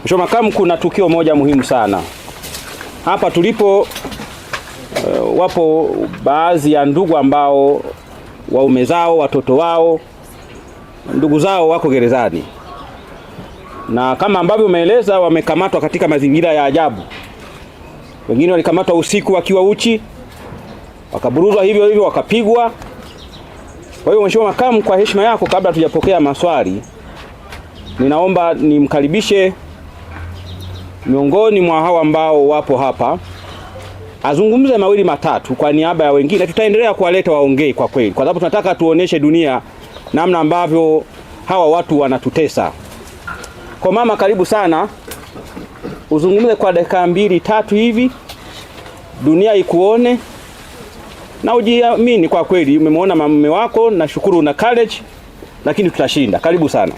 Mheshimiwa Makamu, kuna tukio moja muhimu sana hapa tulipo. Wapo baadhi ya ndugu ambao waume zao, watoto wao, ndugu zao wako gerezani, na kama ambavyo umeeleza, wamekamatwa katika mazingira ya ajabu. Wengine walikamatwa usiku wakiwa uchi, wakaburuzwa hivyo hivyo, wakapigwa. Kwa hiyo Mheshimiwa Makamu, kwa heshima yako, kabla hatujapokea maswali, ninaomba nimkaribishe miongoni mwa hao ambao wapo hapa azungumze mawili matatu kwa niaba ya wengine. Tutaendelea kuwaleta waongee kwa kweli, kwa sababu tunataka tuoneshe dunia namna ambavyo hawa watu wanatutesa. Kwa mama, karibu sana, uzungumze kwa dakika 2-3 hivi, dunia ikuone na ujiamini. Kwa kweli umemwona mume wako, na shukuru una courage, lakini tutashinda. Karibu sana.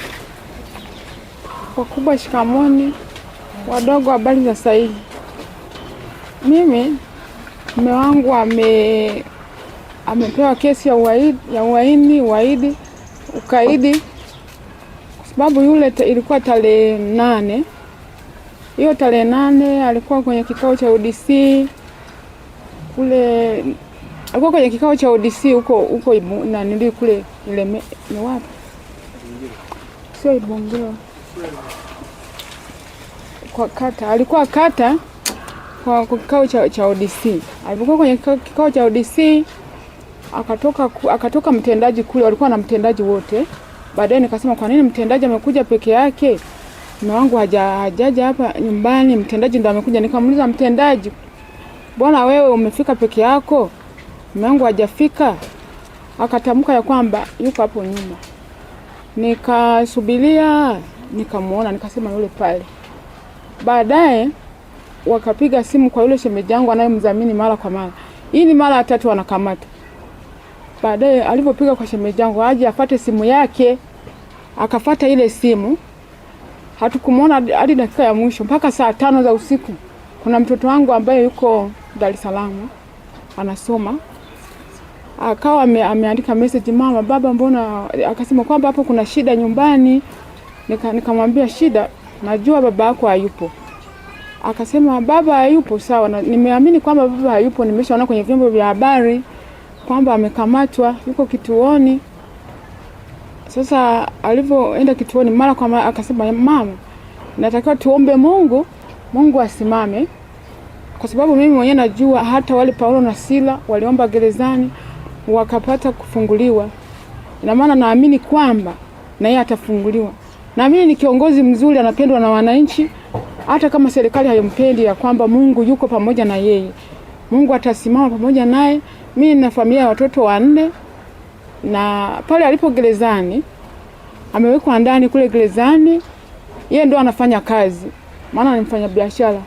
Wakubwa shikamoni, wadogo habari za sahihi. Mimi mume wangu amepewa kesi ya uhaini, ukaidi, kwa sababu yule ilikuwa tarehe 8. Hiyo tarehe 8 alikuwa kwenye kikao cha ODC kule, alikuwa kwenye kikao cha ODC huko na nili kule ile ni wapi? Sio Ibongero. Kwa kata, alikuwa kata kwa kikao cha ODC. Alipokuwa kwenye kikao cha ODC akatoka mtendaji kule, walikuwa na mtendaji wote. Baadaye nikasema kwa nini mtendaji amekuja peke yake? Mume wangu hajaja hapa nyumbani, mtendaji ndo amekuja. Nikamuuliza mtendaji, bwana wewe umefika peke yako? Mume wangu hajafika. Akatamka ya kwamba yuko hapo nyuma. Nikasubiria, nikamuona, nikasema yule pale. Baadaye wakapiga simu kwa yule shemeji yangu anayemdhamini mara kwa mara. Hii ni mara ya 3 anakamata. Baadaye alipopiga kwa shemeji yangu aje afate simu yake, akafuata ile simu. Hatukumuona hadi dakika ya mwisho mpaka saa 5 za usiku. Kuna mtoto wangu ambaye yuko Dar es Salaam anasoma. Akawa ameandika message, mama, baba mbona, akasema kwamba hapo kuna shida nyumbani. Nikamwambia shida, najua baba yako hayupo. Akasema baba hayupo, sawa, nimeamini kwamba baba hayupo, nimeshaona kwenye vyombo vya habari kwamba amekamatwa, yuko kituoni. Sasa alipoenda kituoni mara kwa mara akasema, mama, natakiwa tuombe Mungu asimame, kwa sababu mimi mwenyewe najua hata wale Paulo na Sila waliomba gerezani wakapata kufunguliwa. Ina maana naamini kwamba na yeye atafunguliwa. Na mimi ni kiongozi mzuri, anapendwa na wananchi, hata kama serikali hayompendi, ya kwamba Mungu yuko pamoja na yeye. Mungu atasimama pamoja naye. Mimi na familia ya watoto 4, na pale alipo gerezani amewekwa ndani kule gerezani, yeye ndo anafanya kazi, maana ni mfanya biashara,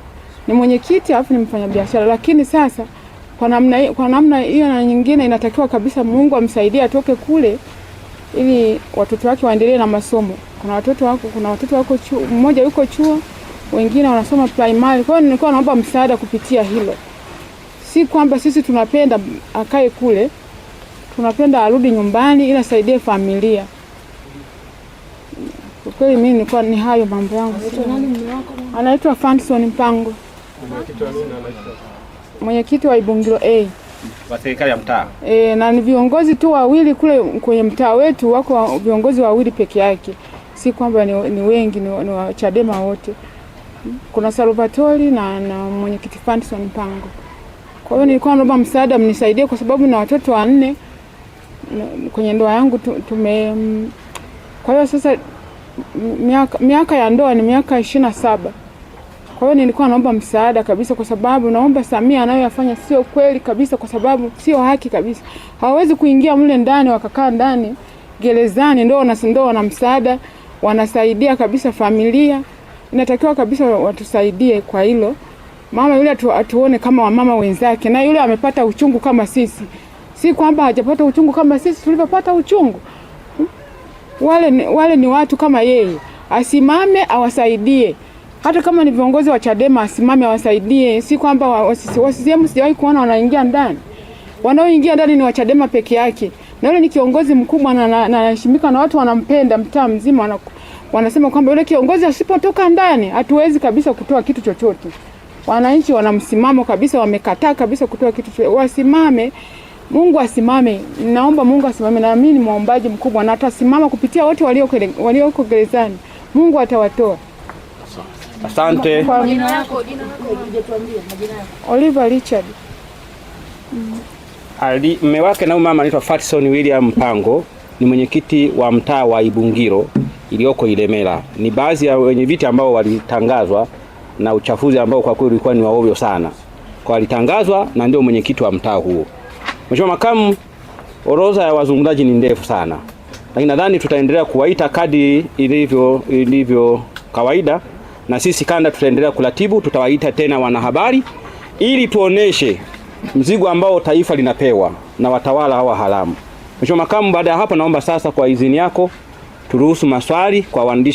ni mwenyekiti alafu ni mfanya biashara. Lakini sasa kwa namna hiyo na nyingine inatakiwa kabisa Mungu amsaidie atoke kule ili watoto wake waendelee na masomo. Kuna watoto wako chuo, mmoja yuko chuo, wengine wanasoma primary. Kwa hiyo nilikuwa naomba msaada kupitia hilo. Si kwamba sisi tunapenda akae kule, tunapenda arudi nyumbani ili asaidie familia. Kwa kweli mimi nilikuwa ni hayo mambo yangu. Anaitwa Fanson Mpango. Mwenyekiti wa Ibongero A wa serikali ya mtaa. Na ni viongozi tu wawili kule kwenye mtaa wetu, wako viongozi wawili peke yake. Si kwamba ni wengi, ni wa Chadema wote. Kuna Salvatori na mwenyekiti Fanson Mpango. Kwa hiyo nilikuwa naomba msaada, mnisaidie kwa sababu na watoto 4 kwenye ndoa yangu kwa hiyo sasa miaka ya ndoa ni miaka 27. Kwa hiyo nilikuwa naomba msaada kabisa, kwa sababu naomba Samia anayoyafanya sio kweli kabisa, kwa sababu sio haki kabisa. Hawawezi kuingia mle ndani wakakaa ndani gerezani ndio na msaada, wanasaidia kabisa familia. Inatakiwa kabisa watusaidie kwa hilo. Mama yule atuone kama wamama wenzake, na yule amepata uchungu kama sisi. Si kwamba hajapata uchungu kama sisi tulivyopata uchungu. Wale ni watu kama yeye. Asimame awasaidie. Hata kama ni viongozi wa Chadema asimame awasaidie. Si kwamba wasisiemu sijawahi kuona wanaingia ndani. Wanaoingia ndani ni wa Chadema peke yake. Na yule ni kiongozi mkubwa na anaheshimika na watu wanampenda mtaa mzima. wanasema kwamba yule kiongozi asipotoka ndani hatuwezi kabisa kutoa kitu chochote. Wananchi wana msimamo kabisa, wamekataa kabisa kutoa kitu chochote. Wasimame, Mungu asimame. Naomba Mungu asimame, na mimi ni muombaji mkubwa, na atasimama kupitia wote walioko gerezani. Mungu atawatoa. Asante. Jina lako hujatuambia majina yako. Oliver Richard. Mume wake na mama anaitwa Fatson William Mpango, ni mwenyekiti wa mtaa wa Ibungiro iliyoko Ilemela. Ni baadhi ya wenye viti ambao walitangazwa na uchafuzi ambao kwa kweli ulikuwa ni wa ovyo sana. Kwa walitangazwa na ndio mwenyekiti wa mtaa huo. Mheshimiwa Makamu, orodha ya wazungumzaji ni ndefu sana, lakini nadhani tutaendelea kuwaita kadri ilivyo kawaida, na sisi kanda tutaendelea kuratibu, tutawaita tena wanahabari ili tuoneshe mzigo ambao taifa linapewa na watawala hawa haramu. Mheshimiwa Makamu, baada ya hapa naomba sasa kwa idhini yako turuhusu maswali kwa waandishi.